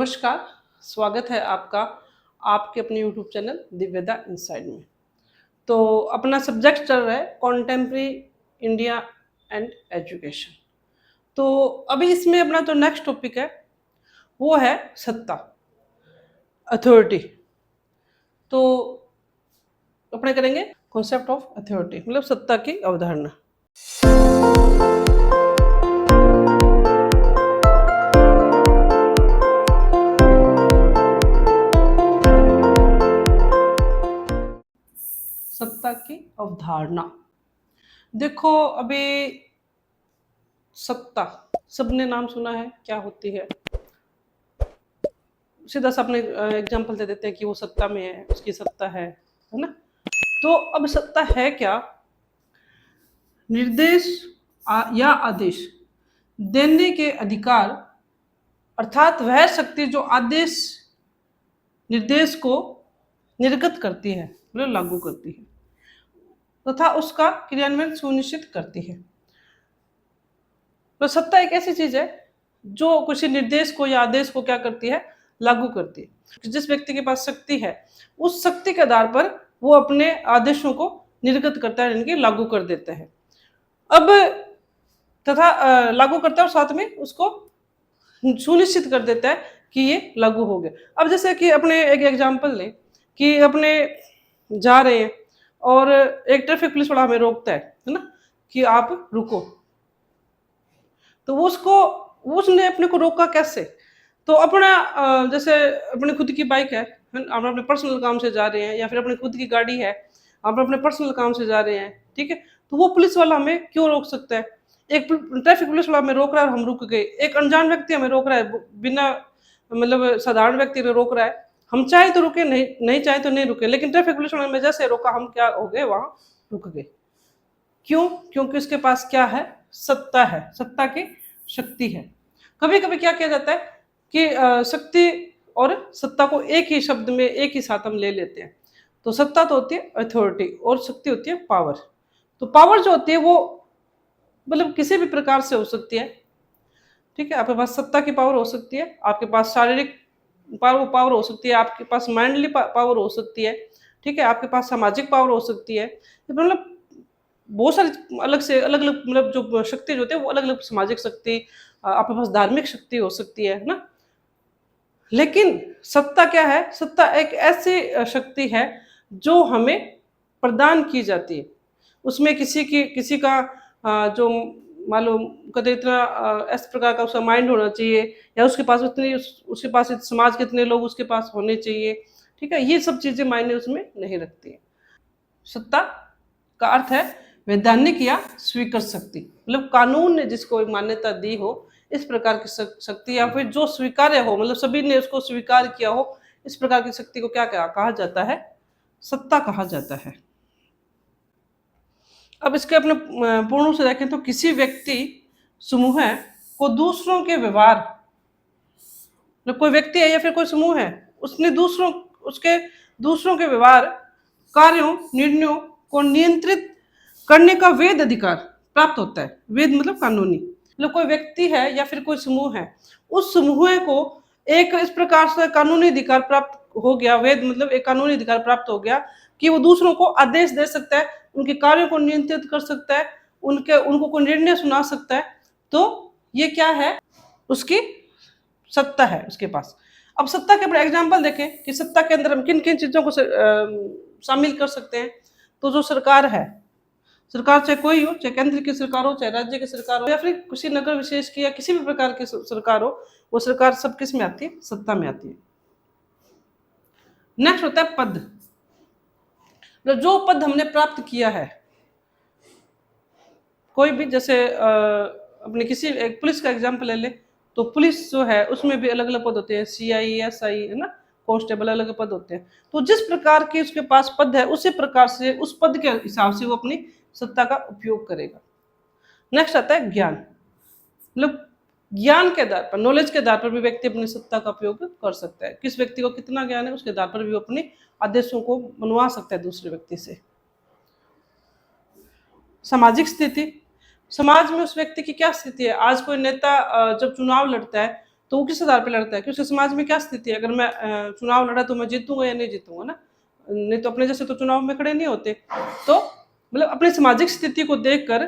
नमस्कार, स्वागत है आपका आपके अपने यूट्यूब चैनल दिव्यदा इनसाइड में। तो अपना सब्जेक्ट चल रहा है कॉन्टेम्प्रेरी इंडिया एंड एजुकेशन। तो अभी इसमें अपना जो नेक्स्ट टॉपिक है वो है सत्ता, अथॉरिटी। तो अपने करेंगे कॉन्सेप्ट ऑफ अथॉरिटी, मतलब सत्ता की अवधारणा। सत्ता की अवधारणा देखो, अभी सत्ता सबने नाम सुना है, क्या होती है। सीधा सा अपने एग्जांपल दे देते हैं कि वो सत्ता में है, उसकी सत्ता है ना। तो अब सत्ता है क्या? निर्देश या आदेश देने के अधिकार, अर्थात वह शक्ति जो आदेश निर्देश को निर्गत करती है, मतलब लागू करती है तथा उसका क्रियान्वयन सुनिश्चित करती है। तो सत्ता एक ऐसी चीज है जो किसी निर्देश को या आदेश को क्या करती है, लागू करती है। जिस व्यक्ति के पास शक्ति है, उस शक्ति के आधार पर वो अपने आदेशों को निर्गत करता है, यानी कि लागू कर देता है। अब तथा लागू करता है और साथ में उसको सुनिश्चित कर देता है कि ये लागू हो गया। अब जैसे कि अपने एक एग्जांपल लें कि अपने जा रहे हैं और एक ट्रैफिक पुलिस वाला हमें रोकता है ना, कि आप रुको। तो उसको उसने अपने को रोका कैसे? तो अपना जैसे अपनी खुद की बाइक है, हम अपने पर्सनल काम से जा रहे हैं, या फिर अपनी खुद की गाड़ी है, हम अपने पर्सनल काम से जा रहे हैं, ठीक है। तो वो पुलिस वाला हमें क्यों रोक सकता है? एक ट्रैफिक पुलिस वाला हमें रोक रहा है और हम रुक गए। एक अनजान व्यक्ति हमें रोक रहा है, बिना मतलब साधारण व्यक्ति रोक रहा है, हम चाहे तो रुके, नहीं नहीं चाहे तो नहीं रुके, लेकिन ट्रैफिक पुलिस वाले में जैसे रोका, हम क्या हो गए, वहां रुक गए। क्यों? क्योंकि उसके पास क्या है, सत्ता है, सत्ता की शक्ति है। कभी कभी क्या किया जाता है कि शक्ति और सत्ता को एक ही शब्द में, एक ही साथ हम ले लेते हैं। तो सत्ता तो होती है अथॉरिटी और शक्ति होती है पावर। तो पावर जो होती है वो मतलब किसी भी प्रकार से हो सकती है, ठीक है। आपके पास सत्ता की पावर हो सकती है, आपके पास शारीरिक पावर हो सकती है, आपके पास माइंडली पावर हो सकती है, ठीक है। आपके पास सामाजिक पावर हो सकती है, मतलब बहुत सारी अलग से अलग अलग, मतलब जो शक्ति जो होती है वो अलग अलग, सामाजिक शक्ति, आपके पास धार्मिक शक्ति हो सकती है ना। लेकिन सत्ता क्या है? सत्ता एक ऐसी शक्ति है जो हमें प्रदान की जाती है। उसमें किसी का जो मान लो कदे इतना इस प्रकार का उसका माइंड होना चाहिए, या उसके पास उतनी उसके पास समाज के इतने लोग उसके पास होने चाहिए, ठीक है। ये सब चीजें मायने उसमें नहीं रखती है। सत्ता का अर्थ है वैधानिक या स्वीकृत शक्ति, मतलब कानून ने जिसको एक मान्यता दी हो, इस प्रकार की शक्ति, या फिर जो स्वीकार्य हो, मतलब सभी ने उसको स्वीकार किया हो, इस प्रकार की शक्ति को क्या कहा जाता है? सत्ता कहा जाता है। अब इसके अपने पूर्ण रूप से देखें तो किसी व्यक्ति समूह को दूसरों के व्यवहार, मतलब कोई व्यक्ति है या फिर कोई समूह है, उसने दूसरों के व्यवहार, कार्यों, निर्णयों को नियंत्रित करने का वेद अधिकार प्राप्त होता है। वेद मतलब कानूनी, मतलब कोई व्यक्ति है या फिर कोई समूह है, उस समूह को एक इस प्रकार से कानूनी अधिकार प्राप्त हो गया। वेद मतलब एक कानूनी अधिकार प्राप्त हो गया कि वो दूसरों को आदेश दे सकता है, उनके कार्यों को नियंत्रित कर सकता है, उनको कोई निर्णय सुना सकता है। तो ये क्या है? उसकी सत्ता है उसके पास। अब सत्ता के एग्जाम्पल देखें कि सत्ता के अंदर हम किन किन चीजों को शामिल कर सकते हैं। तो जो सरकार है, सरकार चाहे कोई हो, चाहे केंद्र की सरकार हो, चाहे राज्य की सरकार हो, या फिर किसी नगर विशेष की या किसी भी प्रकार की सरकार हो, वो सरकार सब किस में आती है? सत्ता में आती है। नेक्स्ट होता है पद। जो पद हमने प्राप्त किया है, कोई भी, जैसे अपने किसी एक पुलिस का एग्जाम्पल ले ले, तो पुलिस जो है उसमें भी अलग अलग पद होते हैं, CI, SI, है ना, कांस्टेबल, अलग अलग पद होते हैं। तो जिस प्रकार के उसके पास पद है, उसी प्रकार से उस पद के हिसाब से वो अपनी सत्ता का उपयोग करेगा। नेक्स्ट आता है ज्ञान, मतलब ज्ञान के आधार पर, नॉलेज के आधार पर भी व्यक्ति अपनी सत्ता का उपयोग कर सकता है। किस व्यक्ति को कितना ज्ञान है, उसके आधार पर भी वो अपने आदेशों को मनवा सकता है दूसरे व्यक्ति से। सामाजिक स्थिति, समाज में उस व्यक्ति की क्या स्थिति है। आज कोई नेता जब चुनाव लड़ता है तो वो किस आधार पे लड़ता है कि उसके समाज में क्या स्थिति है। अगर मैं चुनाव लड़ा तो मैं जीतूंगा या नहीं जीतूंगा ना, नहीं तो अपने जैसे तो चुनाव में खड़े नहीं होते। तो मतलब अपनी सामाजिक स्थिति को देखकर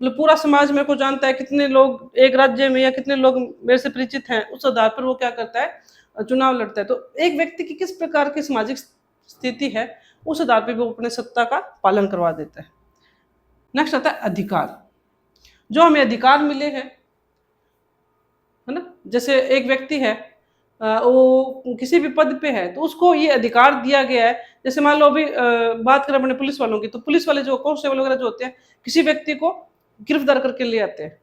मतलब पूरा समाज मेरे को जानता है, कितने लोग एक राज्य में या कितने लोग मेरे से परिचित हैं, उस आधार पर वो क्या करता है, चुनाव लड़ता है। तो एक व्यक्ति की किस प्रकार की सामाजिक स्थिति है, उस आधार पर वो अपने सत्ता का पालन करवा देता है। नेक्स्ट आता है अधिकार। जो हमें अधिकार मिले हैं, है ना, जैसे एक व्यक्ति है, वो किसी भी पद पे है तो उसको ये अधिकार दिया गया है। जैसे मान लो अभी बात करें अपने पुलिस वालों की, तो पुलिस वाले जो कांस्टेबल वगैरह जो होते हैं, किसी व्यक्ति को गिरफ्तार करके ले आते हैं।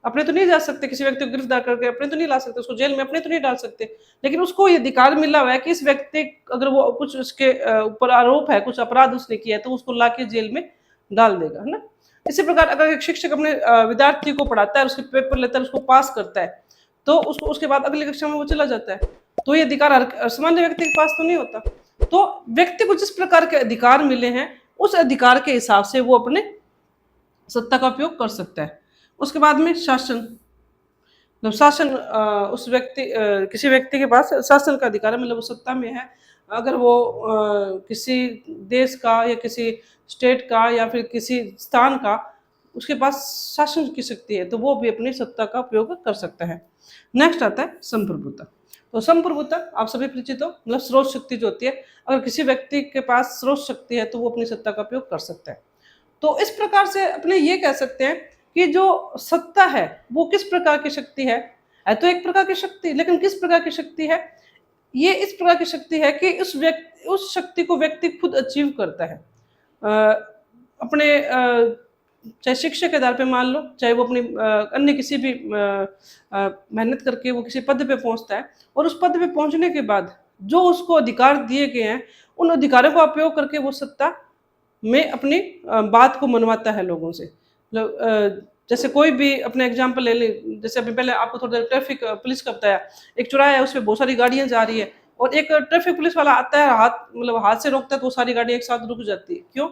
अपने तो नहीं जा सकते, किसी व्यक्ति को गिरफ्तार करके अपने तो नहीं ला सकते, उसको जेल में अपने तो नहीं डाल सकते, लेकिन उसको ये अधिकार मिला हुआ है कि इस व्यक्ति अगर वो कुछ उसके ऊपर आरोप है, कुछ अपराध उसने किया है, तो उसको ला के जेल में डाल देगा, है ना। इसी प्रकार अगर एक शिक्षक अपने विद्यार्थी को पढ़ाता है, उसके पेपर लेता है, उसको पास करता है, तो उसको उसके बाद अगली कक्षा में वो चला जाता है, तो ये अधिकार हर सामान्य व्यक्ति के पास तो नहीं होता। तो व्यक्ति को जिस प्रकार के अधिकार मिले हैं, उस अधिकार के हिसाब से वो अपने सत्ता का उपयोग कर सकता है। उसके बाद में शासन, मतलब शासन उस व्यक्ति किसी व्यक्ति के पास शासन का अधिकार है, मतलब वो सत्ता में है। अगर वो किसी देश का या किसी स्टेट का या फिर किसी स्थान का उसके पास शासन की शक्ति है, तो वो भी अपनी सत्ता का उपयोग कर सकता है। नेक्स्ट आता है संप्रभुता। तो संप्रभुता आप सभी परिचित हो, मतलब स्रोत शक्ति जो होती है, अगर किसी व्यक्ति के पास स्रोत शक्ति है तो वो अपनी सत्ता का उपयोग कर सकता है। तो इस प्रकार से अपने ये कह सकते हैं कि जो सत्ता है वो किस प्रकार की शक्ति है तो एक प्रकार की शक्ति, लेकिन किस प्रकार की शक्ति है, ये इस प्रकार की शक्ति है कि उस शक्ति को व्यक्ति खुद अचीव करता है। अपने चाहे शिक्षा के आधार पे मान लो, चाहे वो अपनी अन्य किसी भी मेहनत करके वो किसी पद पे पहुंचता है, और उस पद पे पहुंचने के बाद जो उसको अधिकार दिए गए हैं, उन अधिकारों का उपयोग करके वो सत्ता में अपनी बात को मनवाता है लोगों से। मतलब जैसे कोई भी अपने एग्जाम्पल ले लें, जैसे अभी पहले आपको थोड़ा देर ट्रैफिक पुलिस का बताया, एक चौराहा है, उसमें बहुत सारी गाड़ियां जा रही है, और एक ट्रैफिक पुलिस वाला आता है, हाथ से रोकता है, तो वो सारी गाड़ियां एक साथ रुक जाती है। क्यों?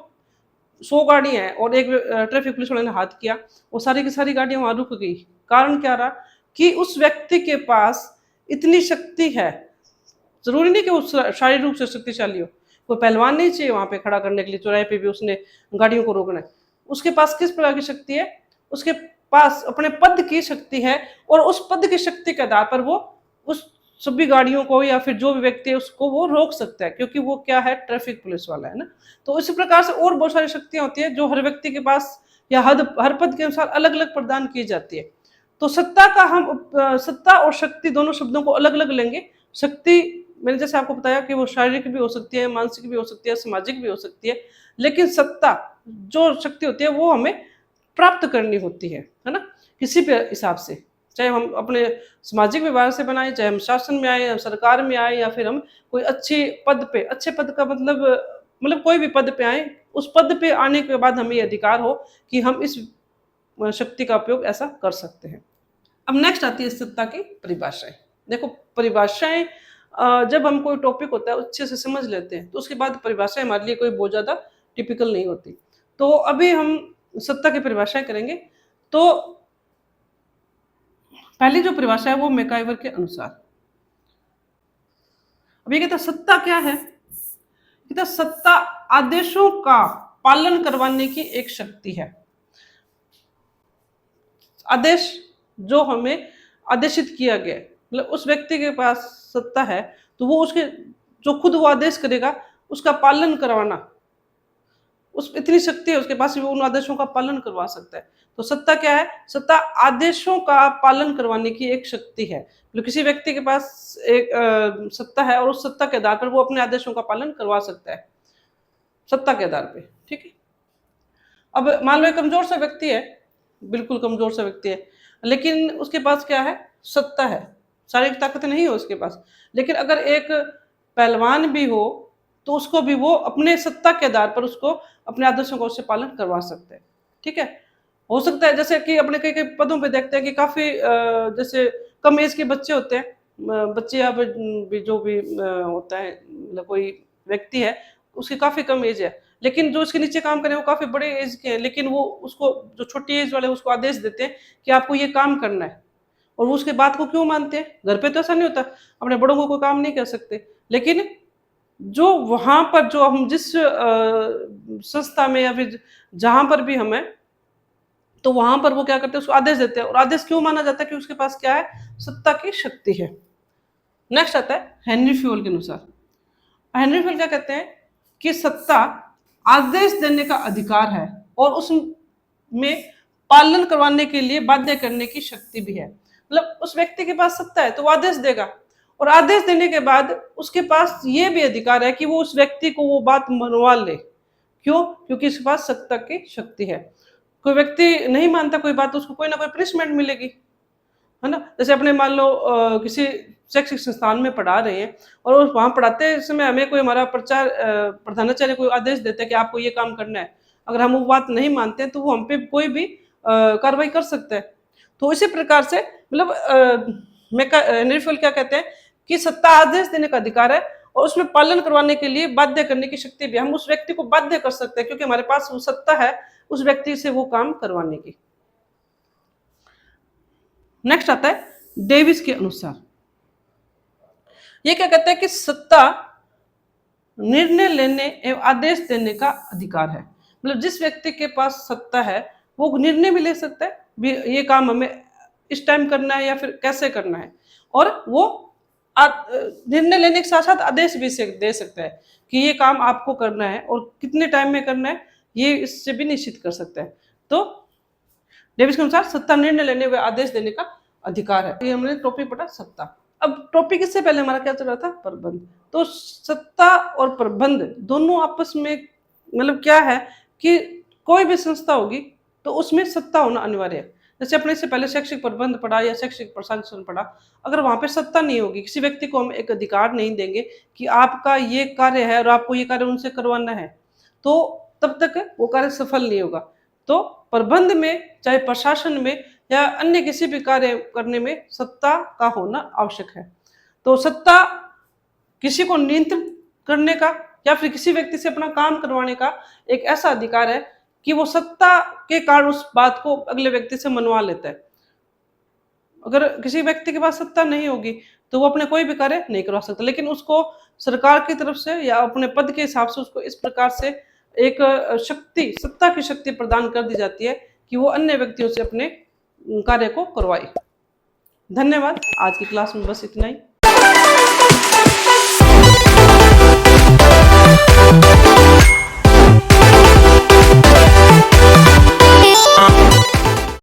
100 गाड़ी है और एक ट्रैफिक पुलिस वाले ने हाथ किया, वो सारी की सारी गाड़ियां वहां रुक गई। कारण क्या रहा कि उस व्यक्ति के पास इतनी शक्ति है। जरूरी नहीं कि वो शारीरिक रूप से शक्तिशाली हो, कोई पहलवान नहीं चाहिए वहां पे खड़ा करने के लिए, चौराहे पे भी उसने गाड़ियों को रोकना है। उसके पास किस प्रकार की शक्ति है? उसके पास अपने पद की शक्ति है, और उस पद की शक्ति के आधार पर वो उस सभी गाड़ियों को या फिर जो भी व्यक्ति है उसको वो रोक सकता है, क्योंकि वो क्या है, ट्रैफिक पुलिस वाला है ना। तो इसी प्रकार से और बहुत सारी शक्तियां होती है जो हर व्यक्ति के पास या हर पद के अनुसार अलग अलग प्रदान की जाती है। तो सत्ता का हम सत्ता और शक्ति दोनों शब्दों को अलग अलग लेंगे। शक्ति मैंने जैसे आपको बताया कि वो शारीरिक भी हो सकती है, मानसिक भी हो सकती है, सामाजिक भी हो सकती है, लेकिन सत्ता जो शक्ति होती है वो हमें प्राप्त करनी होती है ना, किसी भी हिसाब से, चाहे हम अपने सामाजिक व्यवहार से बनाए, चाहे हम शासन में आए, हम सरकार में आए, या फिर हम कोई अच्छे पद पे, अच्छे पद का मतलब कोई भी पद पे आए, उस पद पे आने के बाद हमें अधिकार हो कि हम इस शक्ति का उपयोग ऐसा कर सकते हैं। अब नेक्स्ट आती है सत्ता की परिभाषाएं। देखो परिभाषाएं जब हम कोई टॉपिक होता है अच्छे से समझ लेते हैं, तो उसके बाद परिभाषाएं हमारे लिए कोई बहुत ज्यादा टिपिकल नहीं होती। तो अभी हम सत्ता की परिभाषाएं करेंगे। तो पहली जो परिभाषा है वो मैकाइवर के अनुसार, अब ये कहता है सत्ता क्या है, कहता सत्ता आदेशों का पालन करवाने की एक शक्ति है। आदेश जो हमें आदेशित किया गया, मतलब उस व्यक्ति के पास सत्ता है, तो वो उसके जो खुद वो आदेश करेगा उसका पालन करवाना, उस इतनी शक्ति है उसके पास, वो उन आदेशों का पालन करवा सकता है। तो सत्ता क्या है? सत्ता आदेशों का पालन करवाने की एक शक्ति है। मतलब किसी व्यक्ति के पास एक सत्ता है और उस सत्ता के आधार पर वो अपने आदेशों का पालन करवा सकता है, सत्ता के आधार पे, ठीक है। अब मान लो एक कमजोर सा व्यक्ति है, बिल्कुल कमजोर सा व्यक्ति है, लेकिन उसके पास क्या है? सत्ता है, शारीरिक ताकत नहीं है उसके पास, लेकिन अगर एक पहलवान भी हो तो उसको भी वो अपने सत्ता के आधार पर उसको अपने आदर्शों का उससे पालन करवा सकते हैं, ठीक है। हो सकता है जैसे कि अपने कई कई पदों पे देखते हैं कि काफी जैसे कम एज के बच्चे होते हैं, बच्चे या भी जो भी होता है, मतलब कोई व्यक्ति है उसकी काफी कम एज है, लेकिन जो उसके नीचे काम करें वो काफी बड़े एज के हैं, लेकिन वो उसको जो छोटी एज वाले उसको आदेश देते हैं कि आपको ये काम करना है, और वो उसके बात को क्यों मानते हैं? घर पे तो ऐसा नहीं होता, अपने बड़ों को कोई काम नहीं कर सकते, लेकिन जो वहाँ पर जो हम जिस संस्था में या फिर जहाँ पर भी हम हैं, तो वहाँ पर वो क्या करते हैं, उसको आदेश देते हैं, और आदेश क्यों माना जाता है? कि उसके पास क्या है? सत्ता की शक्ति है। नेक्स्ट आता है हेनरी फ्यूल के अनुसार। हेनरी फ्यूल क्या कहते हैं कि सत्ता आदेश देने का अधिकार है और उसमें पालन करवाने के लिए बाध्य करने की शक्ति भी है। मतलब उस व्यक्ति के पास सत्ता है तो वो आदेश देगा, और आदेश देने के बाद उसके पास ये भी अधिकार है कि वो उस व्यक्ति को वो बात मनवा ले। क्यों? क्योंकि उसके पास सत्ता की शक्ति है। कोई व्यक्ति नहीं मानता कोई बात, उसको कोई ना कोई पनिशमेंट मिलेगी, है ना? जैसे अपने मान लो किसी शैक्षिक संस्थान में पढ़ा रहे हैं, और वहाँ पढ़ाते समय हमें कोई हमारा प्रधानाचार्य कोई आदेश देता है कि आपको ये काम करना है, अगर हम वो बात नहीं मानते हैं तो वो हम पे कोई भी कार्रवाई कर सकता है। तो इसी प्रकार से मतलब हेनरी फ्यूल क्या कहते हैं कि सत्ता आदेश देने का अधिकार है और उसमें पालन करवाने के लिए बाध्य करने की शक्ति भी। हम उस व्यक्ति को बाध्य कर सकते हैं क्योंकि हमारे पास वो सत्ता है उस व्यक्ति से वो काम करवाने की। नेक्स्ट आता है डेविस के अनुसार। ये क्या कहते हैं कि सत्ता निर्णय लेने एवं आदेश देने का अधिकार है। मतलब जिस व्यक्ति के पास सत्ता है वो निर्णय भी ले सकता है, ये काम हमें इस टाइम करना है या फिर कैसे करना है, और वो निर्णय लेने के साथ साथ आदेश भी दे सकता है कि ये काम आपको करना है और कितने टाइम में करना है, ये इससे भी निश्चित कर सकता है। तो डेविस के अनुसार सत्ता निर्णय लेने व आदेश देने का अधिकार है। ये हमने टॉपिक पढ़ा सत्ता। अब टॉपिक इससे पहले हमारा क्या चल रहा था? प्रबंध। तो सत्ता और प्रबंध दोनों आपस में मतलब क्या है कि कोई भी संस्था होगी तो उसमें सत्ता होना अनिवार्य है। जैसे अपने इससे पहले शैक्षिक प्रबंध पढ़ा या शैक्षिक प्रशासन पढ़ा, अगर वहां पे सत्ता नहीं होगी, किसी व्यक्ति को हम एक अधिकार नहीं देंगे कि आपका ये कार्य है और आपको ये कार्य उनसे करवाना है, तो तब तक वो कार्य सफल नहीं होगा। तो प्रबंध में, चाहे प्रशासन में या अन्य किसी भी कार्य करने में सत्ता का होना आवश्यक है। तो सत्ता किसी को नियंत्रित करने का या फिर किसी व्यक्ति से अपना काम करवाने का एक ऐसा अधिकार है कि वो सत्ता के कारण उस बात को अगले व्यक्ति से मनवा लेता है। अगर किसी व्यक्ति के पास सत्ता नहीं होगी तो वो अपने कोई भी कार्य नहीं करवा सकता, लेकिन उसको सरकार की तरफ से या अपने पद के हिसाब से उसको इस प्रकार से एक शक्ति, सत्ता की शक्ति प्रदान कर दी जाती है कि वो अन्य व्यक्तियों से अपने कार्य को करवाए। धन्यवाद। आज की क्लास में बस इतना ही।